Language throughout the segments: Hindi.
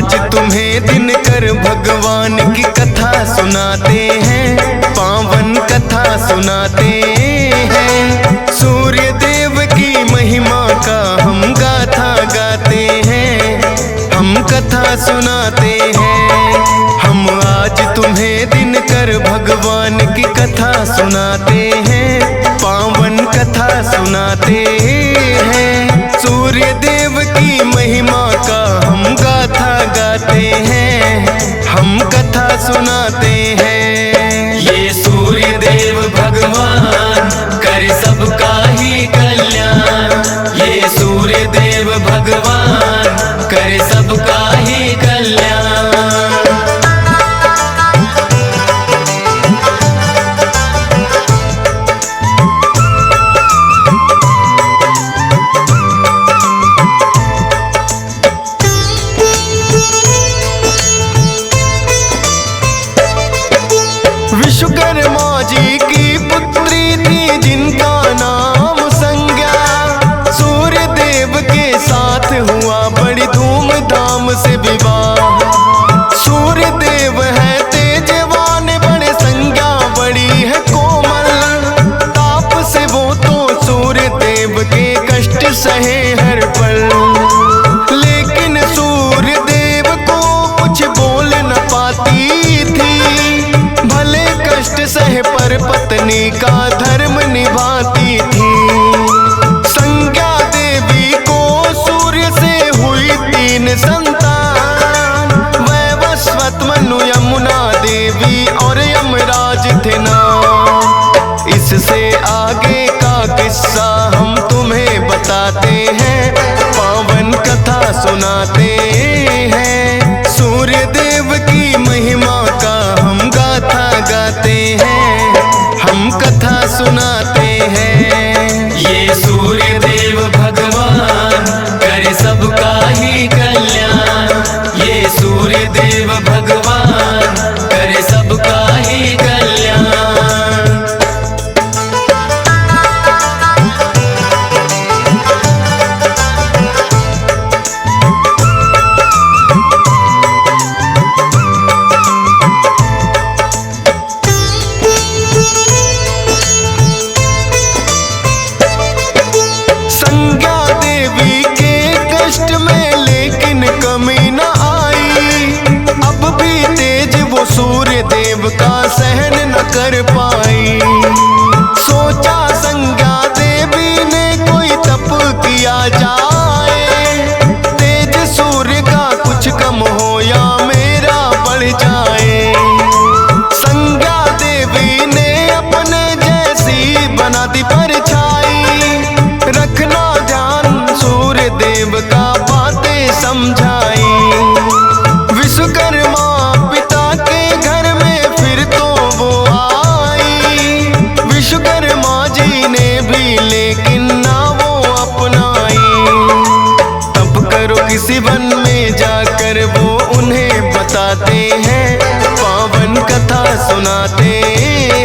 आज तुम्हें दिनकर भगवान की कथा सुनाते हैं, पावन कथा सुनाते हैं। सूर्य देव की महिमा का हम गाथा गाते हैं, हम कथा सुनाते हैं। हम आज तुम्हें दिनकर भगवान की कथा सुनाते हैं, पावन कथा सुनाते हैं। सूर्य देव की महिमा का हम गाथा गाते हैं, हम कथा सुनाते हैं। ये सूर्य देव भगवान करे सबका ही कल्याण, ये सूर्य देव भगवान करे सबका ही कल्याण। विश्वकर्मा जी की पुत्री थी जिनका नाम संज्ञा, सूर्य देव के साथ हुआ बड़ी धूमधाम से विवाह। सूर्य देव है तेजवान बड़े, संज्ञा बड़ी है कोमल, ताप से वो तो सूर्य देव के कष्ट सहे हर पल। लेकिन सूर्य देव को कुछ बोल न पाती थी, कष्ट सह पर पत्नी का धर्म निभाती थी। संज्ञा देवी को सूर्य से हुई 3 संतान, वैवस्वत, मनु, यमुना देवी और यमराज थे नाम। इससे आगे का किस्सा हम तुम्हें बताते हैं, पावन कथा सुनाते हैं। सूर्य देव की महिमा का हम गाथा गाते हैं, हम कथा सुनाते हैं। ये सूर्य देव भगवान करे सबका ही कल्याण, ये सूर्य देव भगवान करे सबका ही कल्याण। सूर्य देव का सहन न कर पाई। सोचा संज्ञा देवी ने कोई तप किया जाए, तेज सूर्य का कुछ कम हो या मेरा बढ़ जाए। संज्ञा देवी ने अपने जैसी बना दी परछाई, रखना ध्यान सूर्य देव का बातें समझाई। विश्वकर्मा किसी वन में जाकर वो उन्हें बताते हैं, पावन कथा सुनाते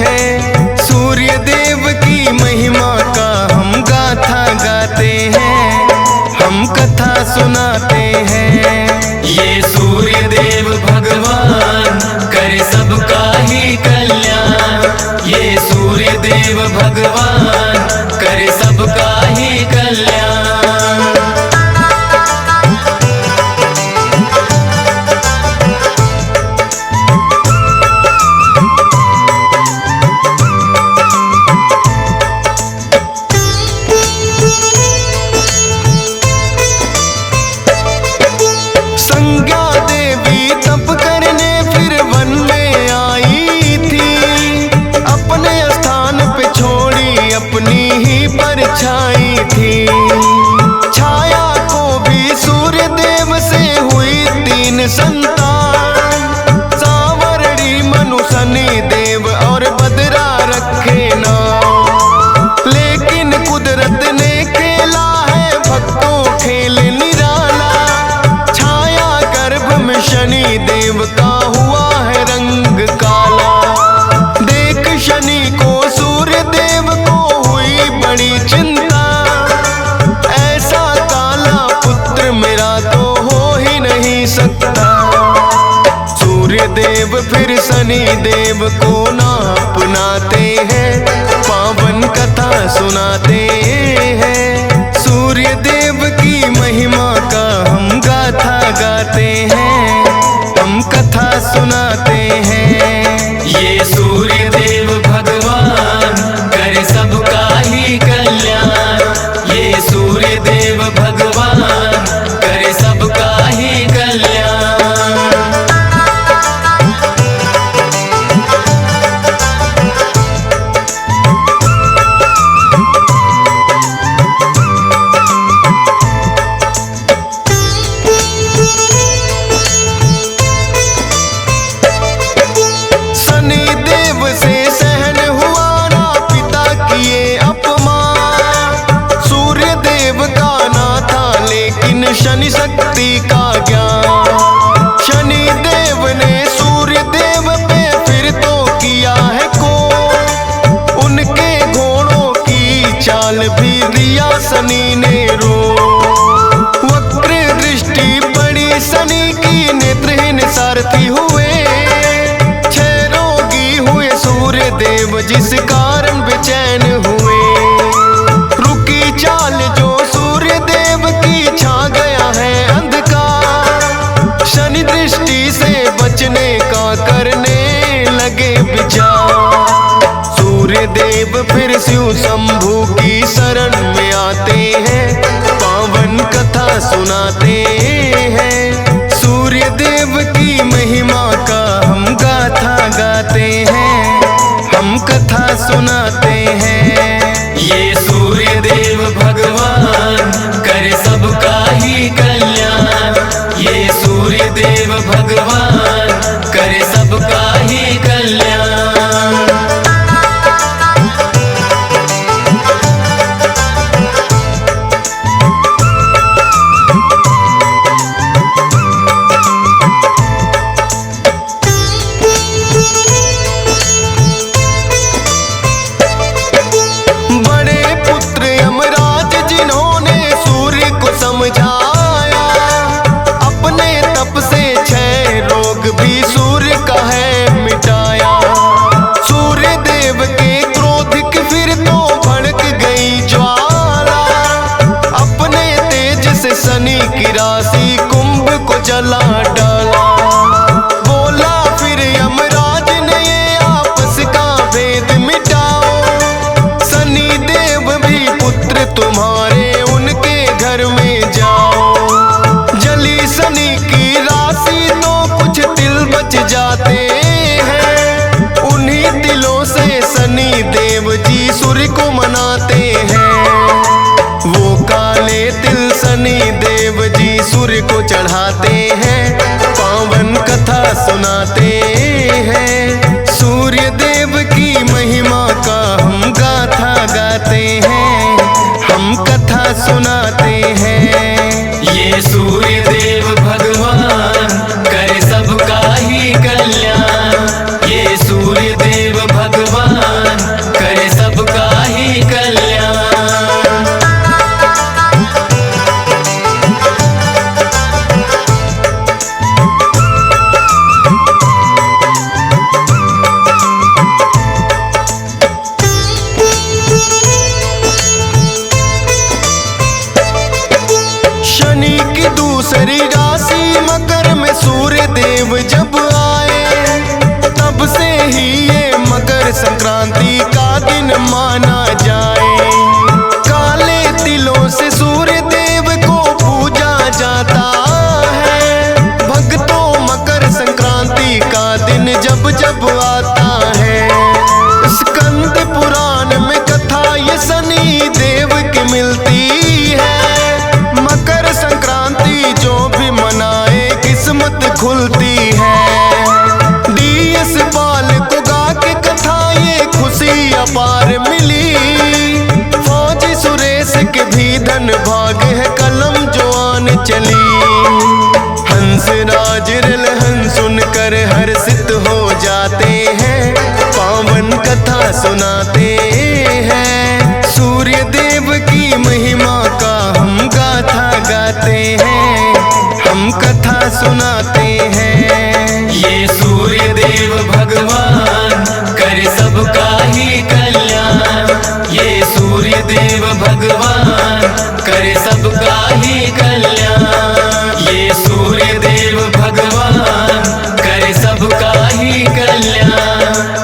हैं। सूर्य देव की महिमा का हम गाथा गाते हैं, हम कथा सुनाते हैं। ये सूर्य देव भगवान करे सबका ही कल्याण, ये सूर्य देव भगवान करे सबका ही कल्याण। परछाई थी, छाया को भी सूर्य देव से हुई 3 संतान। सांवरणी, मनु, शनि देव और बदरा रखे नाम। लेकिन कुदरत ने खेला है भक्तों खेल निराला, छाया गर्भ में शनि देव का हुआ है रंग काला। देख शनि को सूर्य देव को हुई बड़ी चिंता, ऐसा काला पुत्र मेरा तो हो ही नहीं सकता। शनि देव को ना अपनाते हैं, पावन कथा सुनाते हैं। सूर्य देव की महिमा का हम गाथा गाते हैं, हम कथा सुनाते हैं। ये सूर्य देव भगवान करे सबका ही कल्याण, ये सूर्य देव भगवान करे सबका ही कल्याण। शनि देव से सहन हुआ ना पिता किए अपमान, सूर्य देव का ना था लेकिन शनि शक्ति का ज्ञान। शनि देव ने सूर्य देव पे फिर तो किया है को, उनके घोड़ों की चाल भी दिया शनि ने रो। वक्र दृष्टि पड़ी शनि की, नेत्रहीन सारथी हुए, सूर्य देव जिस कारण बेचैन हुए। रुकी चाल जो सूर्य देव की, छा गया है अंधकार। शनि दृष्टि से बचने का करने लगे विचार। सूर्य देव फिर शिव शंभू की शरण में आते हैं, पावन कथा सुनाते हैं। सूर्य देव की महिमा का हम गाथा गाते हैं, हम कथा सुनाते हैं। ये सूर्य देव भगवान करे सबका ही कल्याण, ये सूर्य देव भगवान करे सबका ही कल्याण। समझाया अपने तप से 6 रोग भी सूर्य का है मिटाया। सूर्य देव के क्रोध की फिर तो भड़क गई ज्वाला, अपने तेज से शनि की राशि कुंभ को जला डाला। बोला फिर यमराज ने ये आपस का भेद मिटाओ, शनि देव भी पुत्र तुम्हारे उनके घर में जाओ। जली शनि की राशि तो कुछ तिल बच जाते हैं, उन्हीं तिलों से शनि देव जी सूर्य को मनाते हैं। वो काले तिल शनि देव जी सूर्य को चढ़ाते हैं, पावन कथा सुनाते हैं। सूर्य देव की महिमा का हम गाथा गाते हैं, हम कथा सुनाते हैं। ये सूर्य देव भगवान करे सबका ही कल्याण, ये सूर्य देव भगवान करे सबका ही कल्याण। शनि की दूसरी राशि मकर में सूर्य देव जब आए, तब से ही ये मकर संक्रांति का दिन माना जाए। काले तिलों से सूर्य देव को पूजा जाता है, भक्तों मकर संक्रांति का दिन जब जब आता है। स्कंद पुराण में कथा ये शनि देव की मिलती है, मकर संक्रांति जो भी मनाए किस्मत खुलती है। डीएस पाल को गा के कथा ये खुशी अपार मिली, फौजी सुरेश के भी धन भाग है कलम जो आन चली। हंस राज रलहन सुनकर हर्षित हो जाते हैं, पावन कथा सुनाते हैं। सूर्य देव की महिमा का हम गाथा गाते हैं, हम कथा सुनाते हैं। ये सूर्य देव भगवान देव भगवान करे सबका ही कल्याण।